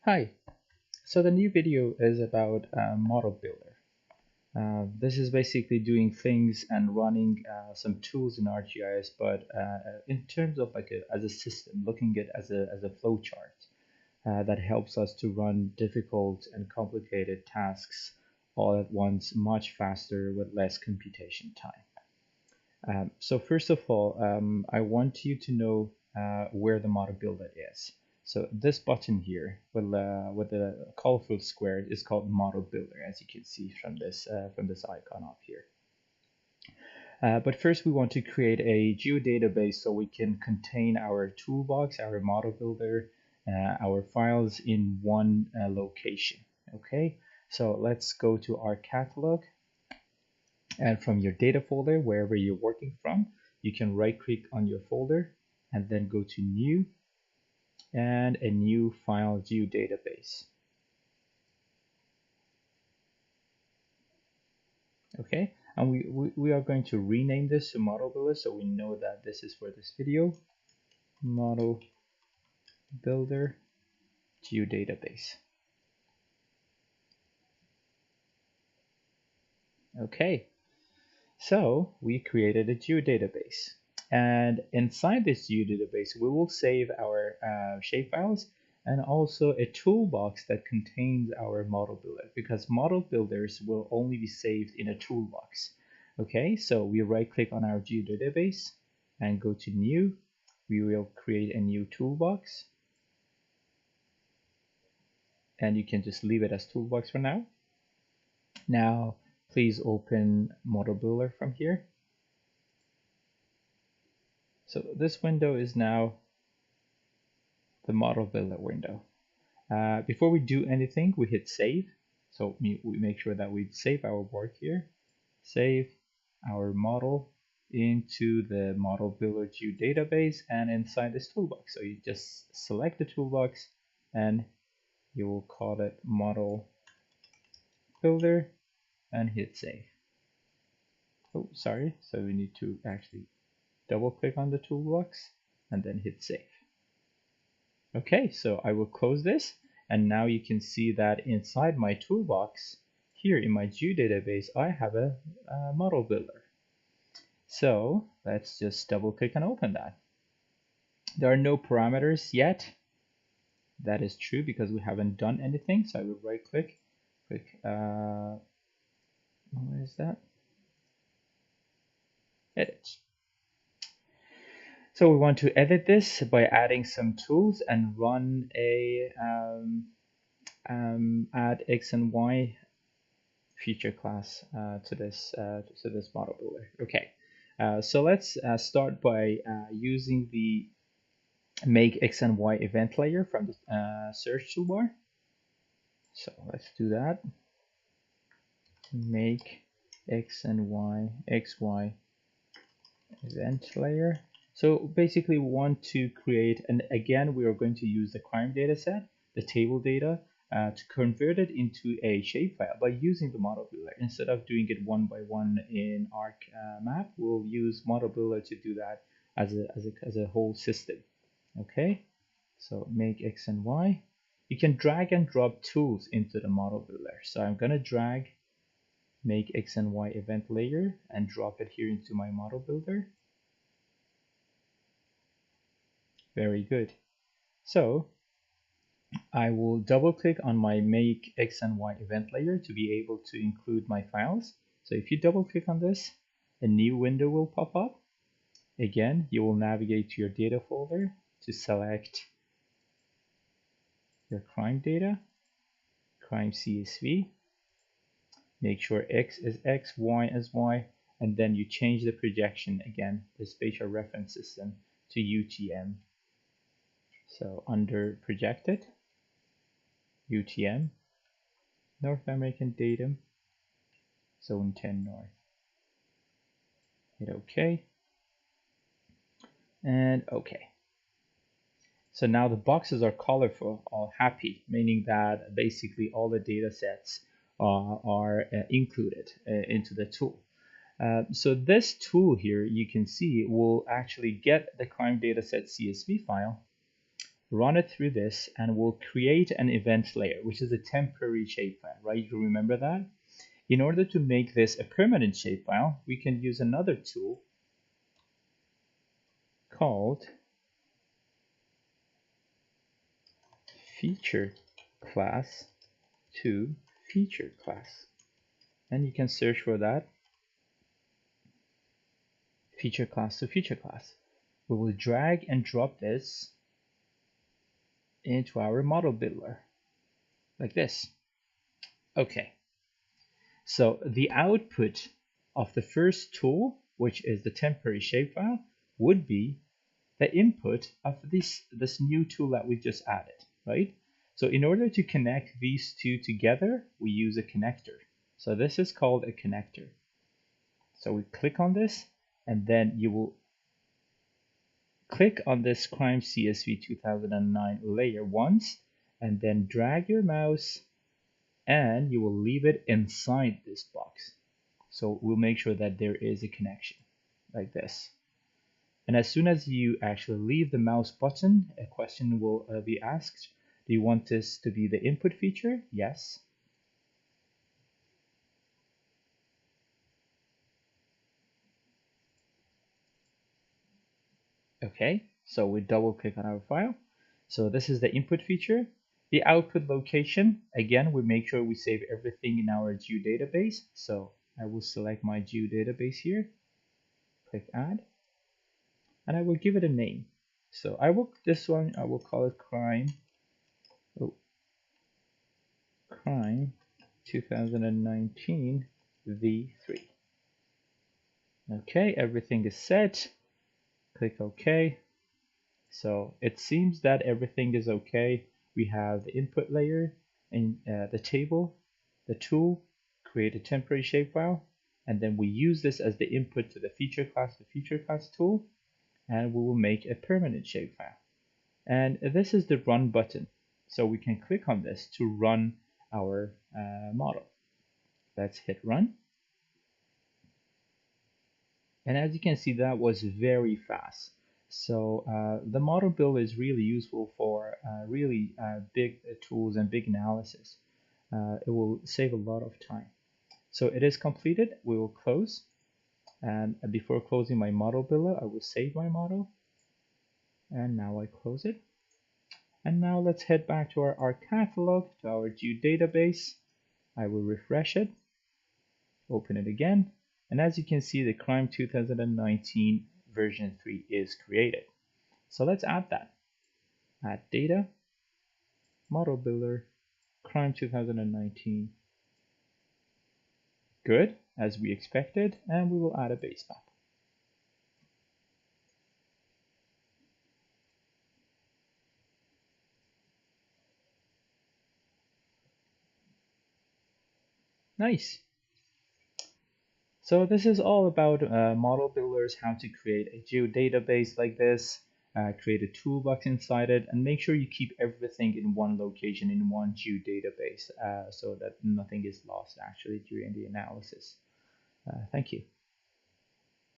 Hi, so the new video is about Model Builder. This is basically doing things and running some tools in ArcGIS, but in terms of as a system, looking at it as a flow chart that helps us to run difficult and complicated tasks all at once much faster with less computation time. So first of all, I want you to know where the Model Builder is. So this button here with the colorful square is called Model Builder, as you can see from this icon up here. But first we want to create a geodatabase so we can contain our toolbox, our Model Builder, our files in one location. Okay, so let's go to our catalog. And from your data folder, wherever you're working from, you can right click on your folder and then go to new and a new file geodatabase. Okay, and we are going to rename this to Model Builder so we know that this is for this video. Model Builder Geodatabase. Okay, so we created a geodatabase. And inside this geodatabase, we will save our shapefiles and also a toolbox that contains our model builder, because model builders will only be saved in a toolbox. Okay, so we right click on our geodatabase and go to new. We will create a new toolbox. And you can just leave it as toolbox for now. Now, please open model builder from here. So this window is now the model builder window. Before we do anything, we hit save. So we make sure that we save our work here. Save our model into the model builder geodatabase and inside this toolbox. So you just select the toolbox and you will call it model builder and hit save. Oh, sorry. So we need to actually double click on the toolbox and then hit save. Okay, so I will close this, and now you can see that inside my toolbox here in my geodatabase I have a model builder. So let's just double click and open that. There are no parameters yet. That is true because we haven't done anything. So I will right click, click where is that? Edit. So we want to edit this by adding some tools and run a add X and Y feature class to this model builder. Okay, so let's start by using the make X and Y event layer from the search toolbar. So let's do that. Make X and Y, XY event layer. So basically we want to create, and again we are going to use the crime data set, the table data, to convert it into a shapefile by using the model builder. Instead of doing it one by one in ArcMap, we'll use model builder to do that as a whole system. Okay, so make X and Y. You can drag and drop tools into the model builder. So I'm gonna drag make X and Y event layer and drop it here into my model builder. Very good. So I will double click on my make X and Y event layer to be able to include my files. So if you double click on this, a new window will pop up. Again, you will navigate to your data folder to select your crime data, crime CSV. Make sure X is X, Y is Y, and then you change the projection again, the spatial reference system, to UTM. So under projected, UTM, North American datum, zone 10 north. Hit OK. And OK. So now the boxes are colorful, all happy, meaning that basically all the data sets are included into the tool. So this tool here, you can see, will actually get the crime dataset CSV file run it through this, and we'll create an event layer, which is a temporary shapefile, right? You remember that? In order to make this a permanent shapefile, we can use another tool called feature class to feature class. And you can search for that, feature class to feature class. We will drag and drop this into our model builder like this. Okay, so the output of the first tool, which is the temporary shapefile, would be the input of this new tool that we just added, right? So in order to connect these two together, we use a connector. So this is called a connector. So we click on this, and then you will click on this Crime CSV 2009 layer once, and then drag your mouse, and you will leave it inside this box. So we'll make sure that there is a connection like this. And as soon as you actually leave the mouse button, a question will be asked. Do you want this to be the input feature? Yes. Okay, so we double click on our file. So this is the input feature. The output location, again, we make sure we save everything in our geodatabase. So I will select my geodatabase here, click add, and I will give it a name. So I will call it crime 2019 V3. Okay, everything is set. Click OK. So it seems that everything is okay. We have the input layer and the table, the tool, create a temporary shapefile, and then we use this as the input to the feature class tool, and we will make a permanent shapefile. And this is the run button. So we can click on this to run our model. Let's hit run. And as you can see, that was very fast. So the model build is really useful for really big tools and big analysis. It will save a lot of time. So it is completed. We will close. And before closing my model builder, I will save my model. And now I close it. And now let's head back to our catalog, to our geodatabase. I will refresh it, open it again. And as you can see, the Crime 2019 version 3 is created. So let's add that. Add data, model builder, Crime 2019. Good, as we expected, and we will add a base map. Nice. So this is all about model builders, how to create a geodatabase like this, create a toolbox inside it, and make sure you keep everything in one location, in one geodatabase, so that nothing is lost actually during the analysis. Thank you.